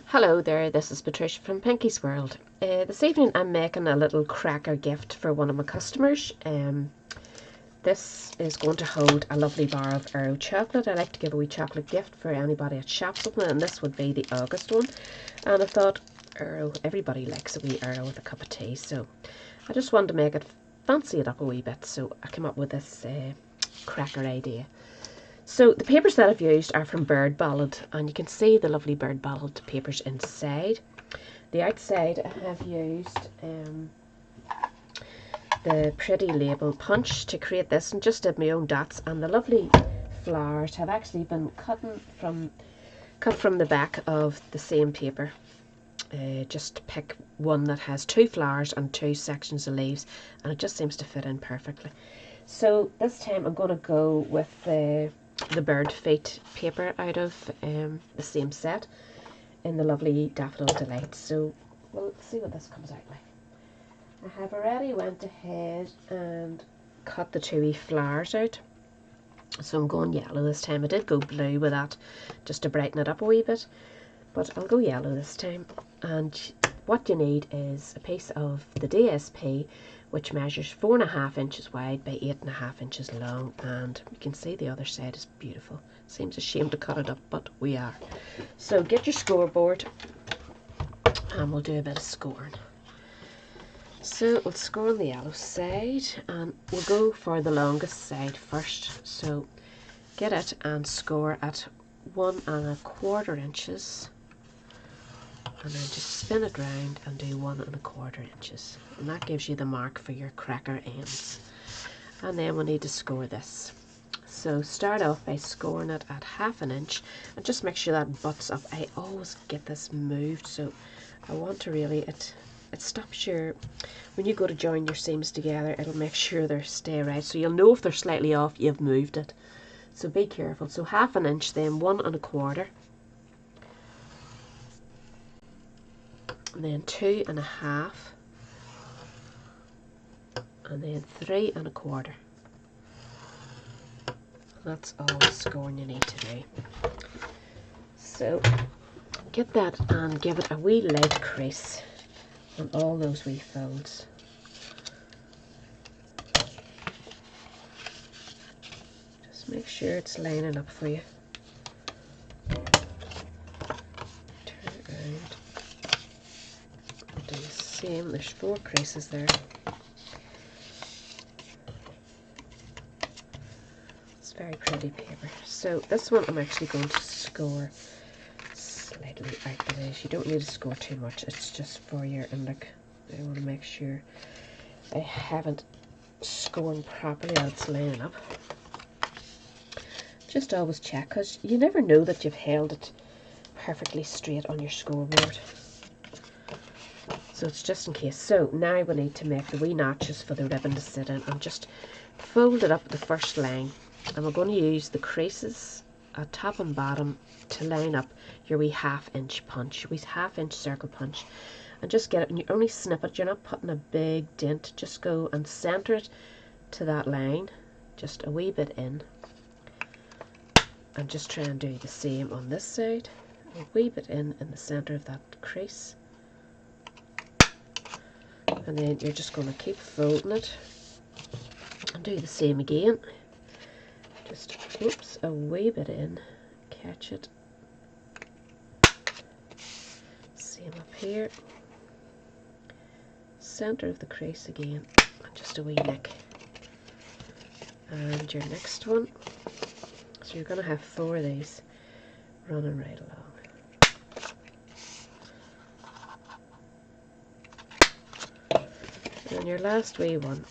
Hello there, this is Patricia from Pinky's World. This evening I'm making a little cracker gift for one of my customers. This is going to hold a lovely bar of Aero chocolate. I like to give a wee chocolate gift for anybody that shops with me, and this would be the August one. And I thought, Aero, everybody likes a wee Aero with a cup of tea, so I just wanted to make it, fancy it up a wee bit, so I came up with this cracker idea. So the papers that I've used are from Bird Ballad, and you can see the lovely Bird Ballad papers inside. The outside I have used the pretty label punch to create this, and just did my own dots, and the lovely flowers have actually been cut from the back of the same paper. Just pick one that has 2 flowers and 2 sections of leaves, and it just seems to fit in perfectly. So this time I'm going to go with the bird feet paper out of the same set in the lovely Daffodil Delight. So we'll see what this comes out like. I have already went ahead and cut the 2 wee flowers out, so I'm going yellow this time. I did go blue with that just to brighten it up a wee bit, but I'll go yellow this time. And what you need is a piece of the DSP, which measures 4.5 inches wide by 8.5 inches long, and you can see the other side is beautiful. Seems a shame to cut it up, but we are. So get your scoreboard and we'll do a bit of scoring. So we'll score on the yellow side, and we'll go for the longest side first. So get it and score at 1.25 inches. And then just spin it round and do 1.25 inches, and that gives you the mark for your cracker ends. And then we'll need to score this. So start off by scoring it at 1/2 inch, and just make sure that butts up. I always get this moved, so I want to really, it stops your, when you go to join your seams together, it'll make sure they stay right, so you'll know if they're slightly off, you've moved it. So be careful. So 1/2 inch, then 1.25, and then 2.5, and then 3.25. That's all the scoring you need to do. So get that and give it a wee light crease on all those wee folds. Just make sure it's lining up for you. Turn it around. Do the same. There's 4 creases there. It's very pretty paper. So this one I'm actually going to score slightly out the way. You don't need to score too much. It's just for your look. I want to make sure I haven't scored properly, or it's lining up. Just always check, because you never know that you've held it perfectly straight on your scoreboard. So it's just in case. So now we need to make the wee notches for the ribbon to sit in, and just fold it up the first line, and we're going to use the creases at top and bottom to line up your wee 1/2 inch punch, wee 1/2 inch circle punch, and just get it, and you only snip it, you're not putting a big dent, just go and center it to that line, just a wee bit in, and just try and do the same on this side, a wee bit in the center of that crease. And then you're just going to keep folding it and do the same again. Just, oops, a wee bit in, catch it. Same up here. Center of the crease again, and just a wee nick. And your next one. So you're going to have 4 of these running right along. And your last wee one,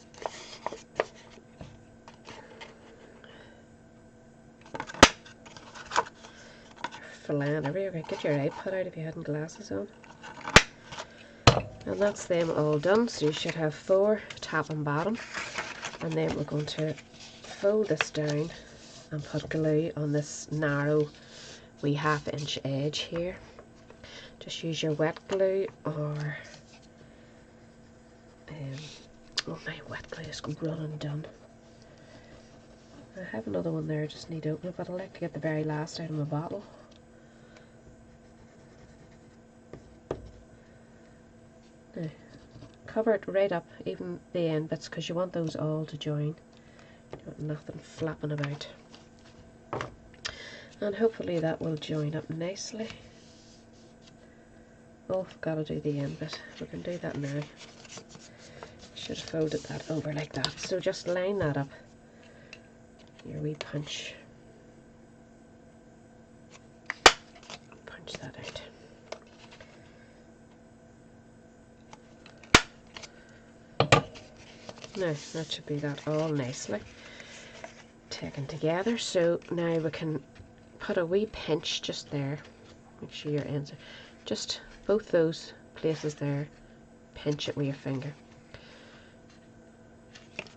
flying everywhere. Get your iPad out if you hadn't glasses on. And that's them all done. So you should have 4 top and bottom. And then we're going to fold this down and put glue on this narrow wee 1/2 inch edge here. Just use your wet glue, or oh, my wet glue is running done. I have another one there, I just need to open it, but I like to get the very last out of my bottle. Now, cover it right up, even the end bits, because you want those all to join. You want nothing flapping about. And hopefully that will join up nicely. Oh, I've got to do the end bit. We can do that now. Should have folded that over like that. So just line that up. Your wee punch. Punch that out. Now, that should be that all nicely taken together. So now we can put a wee pinch just there. Make sure your ends are just both those places there. Pinch it with your finger.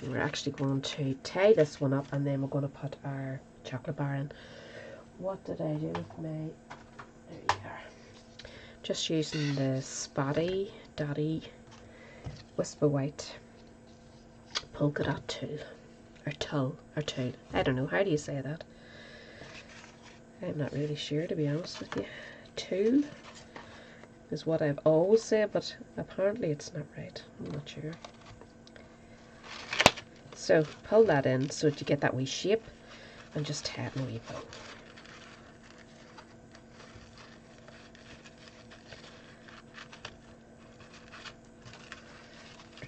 And we're actually going to tie this one up, and then we're going to put our chocolate bar in. What did I do with my... There you are. Just using the spotty, dotty, Whisper White polka dot tool. Or tool. I don't know, how do you say that? I'm not really sure, to be honest with you. Tool is what I've always said, but apparently it's not right. I'm not sure. So pull that in so that you get that wee shape, and just tie it in a wee bow.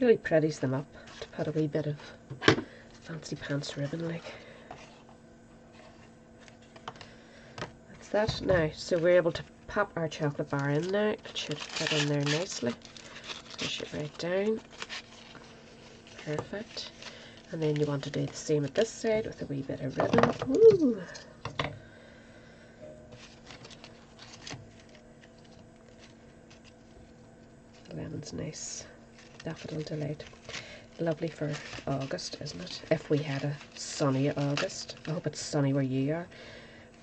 Really pretties them up to put a wee bit of fancy pants ribbon like. That's that. Now, so we're able to pop our chocolate bar in now. It should fit in there nicely. Push it right down. Perfect. And then you want to do the same at this side with a wee bit of ribbon. Woo! The lemon's nice. Daffodil Delight. Lovely for August, isn't it? If we had a sunny August. I hope it's sunny where you are.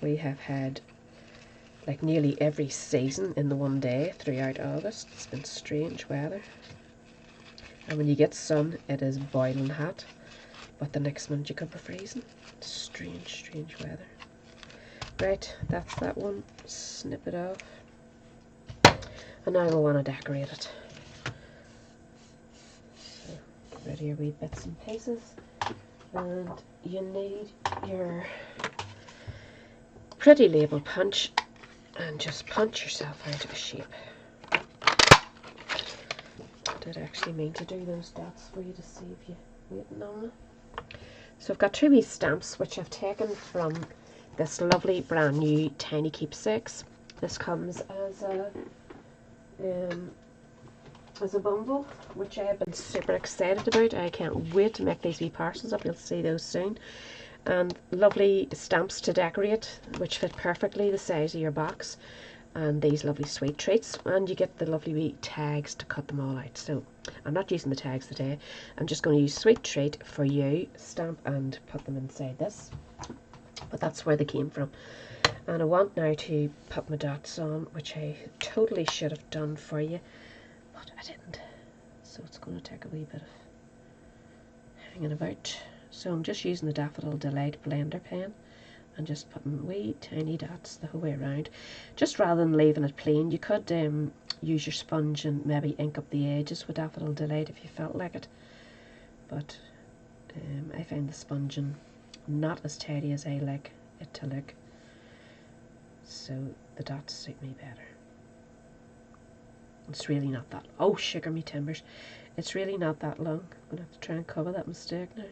We have had like nearly every season in the one day throughout August. It's been strange weather. And when you get sun, it is boiling hot. But the next month you could be freezing. Strange, strange weather. Right, that's that one. Snip it off. And now we'll want to decorate it. So, get rid of your wee bits and pieces. And you need your pretty label punch. And just punch yourself out of a shape. I did actually mean to do those dots for you to save you waiting on them. So I've got two wee stamps which I've taken from this lovely brand new Tiny Keepsakes. This comes as a bundle, which I have been super excited about. I can't wait to make these wee parcels up. You'll see those soon. And lovely stamps to decorate, which fit perfectly the size of your box. And these lovely sweet treats, and you get the lovely wee tags to cut them all out. So I'm not using the tags today. I'm just going to use sweet treat for you stamp and put them inside this. But that's where they came from. And I want now to put my dots on, which I totally should have done for you, but I didn't. So it's going to take a wee bit of hanging about. So I'm just using the Daffodil Delight blender pen and just putting wee tiny dots the whole way around. Just rather than leaving it plain, you could use your sponge and maybe ink up the edges with Daffodil Delight if you felt like it. But I find the sponging not as tidy as I like it to look. So the dots suit me better. It's really not that, oh sugar me timbers, it's really not that long. I'm going to have to try and cover that mistake now.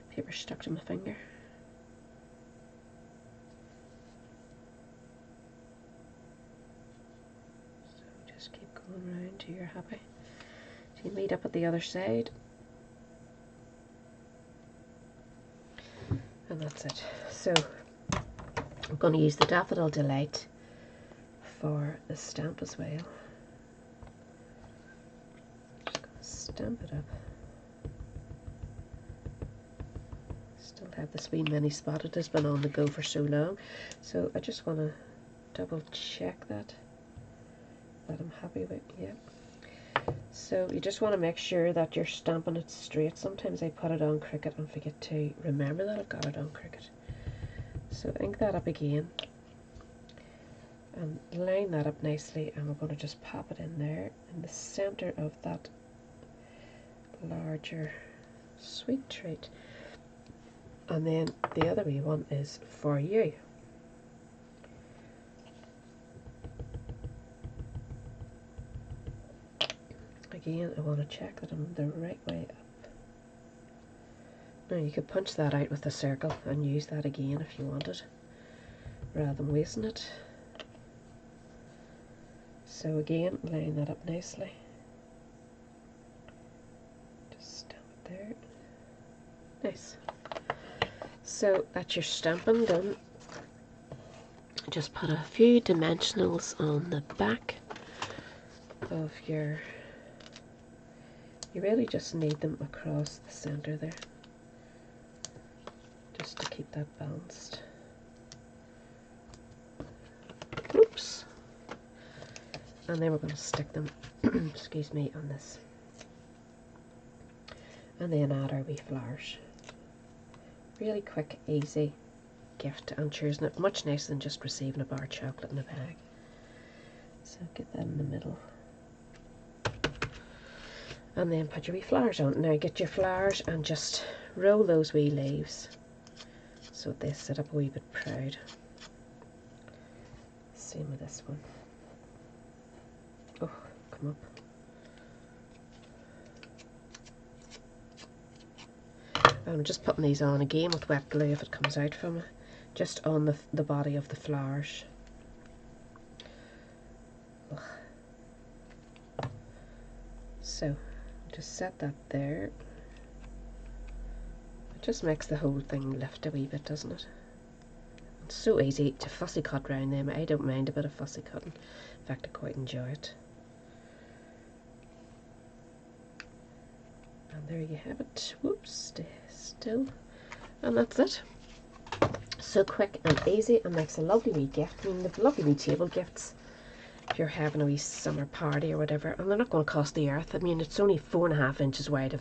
Paper stuck to my finger. So just keep going around till you're happy. So you meet up at the other side. And that's it. So I'm going to use the Daffodil Delight for the stamp as well. Just going to stamp it up. Still have this wee mini spot. It has been on the go for so long. So I just want to double check that I'm happy with. Yeah. So you just want to make sure that you're stamping it straight. Sometimes I put it on crooked and forget to remember that I've got it on crooked. So ink that up again. and line that up nicely, and we're going to just pop it in there in the center of that larger sweet treat. And then the other wee one is for you. Again, I want to check that I'm the right way up. Now you could punch that out with a circle and use that again if you wanted, rather than wasting it. So again, line that up nicely. Just stamp it there. Nice. So that's your stamping done. Just put a few dimensionals on the back of your... You really just need them across the center there, just to keep that balanced. Oops. And then we're going to stick them, excuse me, on this. And then add our wee flowers. Really quick, easy gift, and choosing it much nicer than just receiving a bar of chocolate in a bag. So get that in the middle. And then put your wee flowers on. Now get your flowers and just roll those wee leaves so they sit up a wee bit proud. Same with this one. Oh, come up. I'm just putting these on again with wet glue if it comes out from it, just on the body of the flowers. Ugh. So just set that there. It just makes the whole thing lift a wee bit, doesn't it? It's so easy to fussy cut round them. I don't mind a bit of fussy cutting. In fact, I quite enjoy it. And there you have it. Whoops, stay still. And that's it. So quick and easy, and makes a lovely wee gift. I mean, the lovely wee table gifts if you're having a wee summer party or whatever, and they're not going to cost the earth. I mean, it's only 4.5 inches wide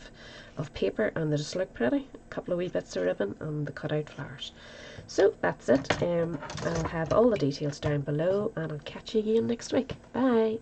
of paper, and they just look pretty. A couple of wee bits of ribbon and the cut out flowers. So that's it. I'll have all the details down below, and I'll catch you again next week. Bye.